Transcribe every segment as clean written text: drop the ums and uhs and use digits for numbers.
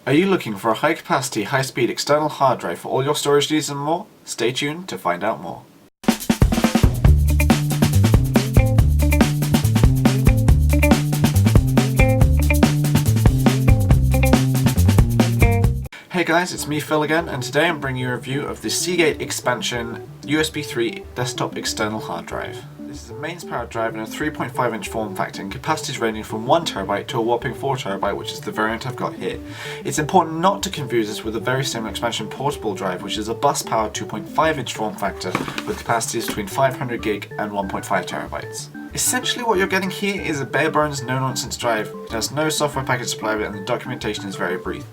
Are you looking for a high capacity, high speed external hard drive for all your storage needs and more? Stay tuned to find out more. Hey guys, it's me Phil again, and today I'm bringing you a review of the Seagate Expansion USB 3 desktop external hard drive. This is a mains powered drive in a 3.5 inch form factor and capacities ranging from 1TB to a whopping 4TB, which is the variant I've got here. It's important not to confuse this with a very similar expansion portable drive, which is a bus powered 2.5 inch form factor with capacities between 500GB and 1.5TB. Essentially what you're getting here is a bare bones no nonsense drive. It has no software package supply with it, and the documentation is very brief.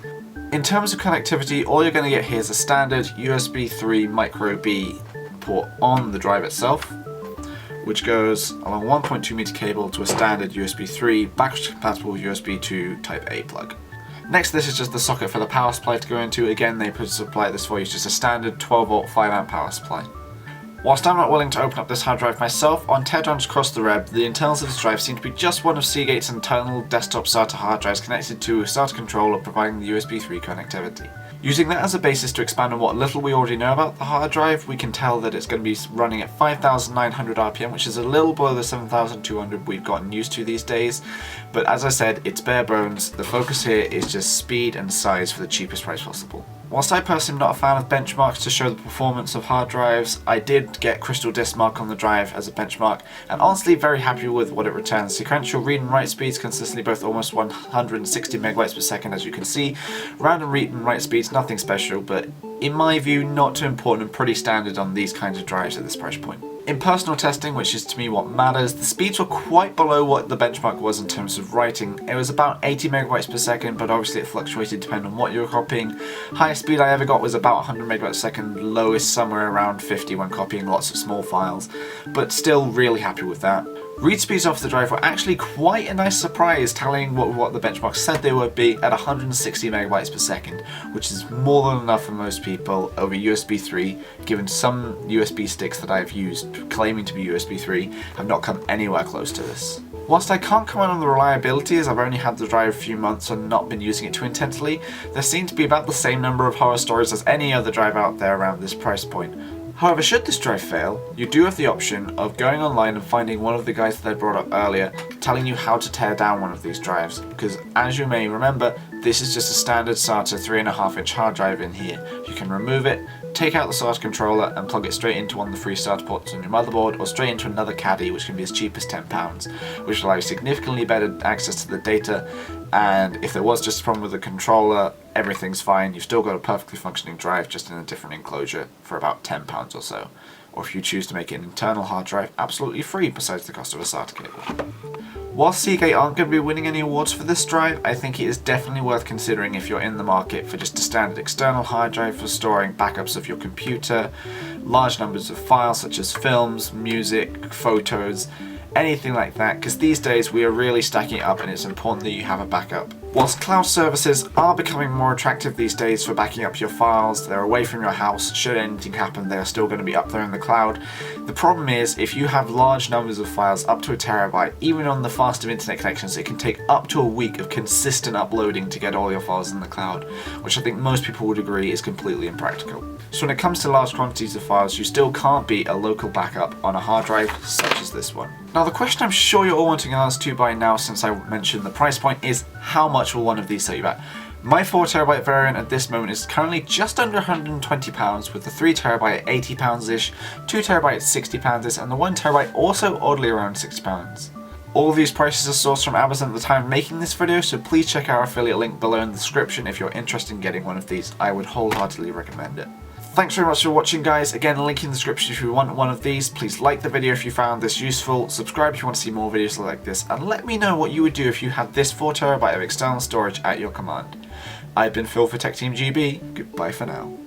In terms of connectivity, all you're going to get here is a standard USB 3 micro B port on the drive itself, which goes along a 1.2 meter cable to a standard USB 3 backwards compatible USB 2 Type A plug. Next to this is just the socket for the power supply to go into. Again, they supply this for you, it's just a standard 12 volt 5 amp power supply. Whilst I'm not willing to open up this hard drive myself, on TechteamGB across the web, the internals of this drive seem to be just one of Seagate's internal desktop SATA hard drives connected to a SATA controller providing the USB 3 connectivity. Using that as a basis to expand on what little we already know about the hard drive, we can tell that it's going to be running at 5,900 RPM, which is a little below the 7,200 we've gotten used to these days. But as I said, it's bare bones. The focus here is just speed and size for the cheapest price possible. Whilst I personally am not a fan of benchmarks to show the performance of hard drives, I did get Crystal Disk Mark on the drive as a benchmark, and honestly very happy with what it returns. Sequential read and write speeds consistently both almost 160 megabytes per second, as you can see. Random read and write speeds, nothing special, but in my view not too important and pretty standard on these kinds of drives at this price point. In personal testing, which is to me what matters, the speeds were quite below what the benchmark was in terms of writing. It was about 80 megabytes per second, but obviously it fluctuated depending on what you were copying. Highest speed I ever got was about 100 megabytes per second, lowest somewhere around 50 when copying lots of small files, but still really happy with that. Read speeds off the drive were actually quite a nice surprise, tallying what the benchmark said they would be at 160 megabytes per second, which is more than enough for most people over USB 3, given some USB sticks that I've used claiming to be USB 3 have not come anywhere close to this. Whilst I can't comment on the reliability as I've only had the drive a few months and not been using it too intensely, there seem to be about the same number of horror stories as any other drive out there around this price point. However, should this drive fail, you do have the option of going online and finding one of the guys that I brought up earlier telling you how to tear down one of these drives, because as you may remember, this is just a standard SATA 3.5 inch hard drive in here. You can remove it, take out the SATA controller and plug it straight into one of the free SATA ports on your motherboard, or straight into another caddy, which can be as cheap as £10, which allows significantly better access to the data. And if there was just a problem with the controller, everything's fine. You've still got a perfectly functioning drive, just in a different enclosure for about £10 or so. Or if you choose to make it an internal hard drive, absolutely free besides the cost of a SATA cable. While Seagate aren't going to be winning any awards for this drive, I think it is definitely worth considering if you're in the market for just a standard external hard drive for storing backups of your computer, large numbers of files such as films, music, photos, anything like that, because these days we are really stacking it up and it's important that you have a backup. Whilst cloud services are becoming more attractive these days for backing up your files, they're away from your house. Should anything happen, they're still going to be up there in the cloud. The problem is, if you have large numbers of files up to a terabyte, even on the fast of internet connections, it can take up to a week of consistent uploading to get all your files in the cloud, which I think most people would agree is completely impractical. So when it comes to large quantities of files, you still can't beat a local backup on a hard drive such as this one. Now the question I'm sure you're all wanting an answer to by now, since I mentioned the price point, is how much will one of these set you back? My 4TB variant at this moment is currently just under £120, with the 3TB at £80-ish, 2TB at £60-ish, and the 1TB also oddly around £60. All of these prices are sourced from Amazon at the time of making this video, so please check our affiliate link below in the description if you're interested in getting one of these. I would wholeheartedly recommend it. Thanks very much for watching, guys. Again, link in the description if you want one of these. Please like the video if you found this useful, subscribe if you want to see more videos like this, and let me know what you would do if you had this 4TB of external storage at your command. I've been Phil for TechteamGB. Goodbye for now.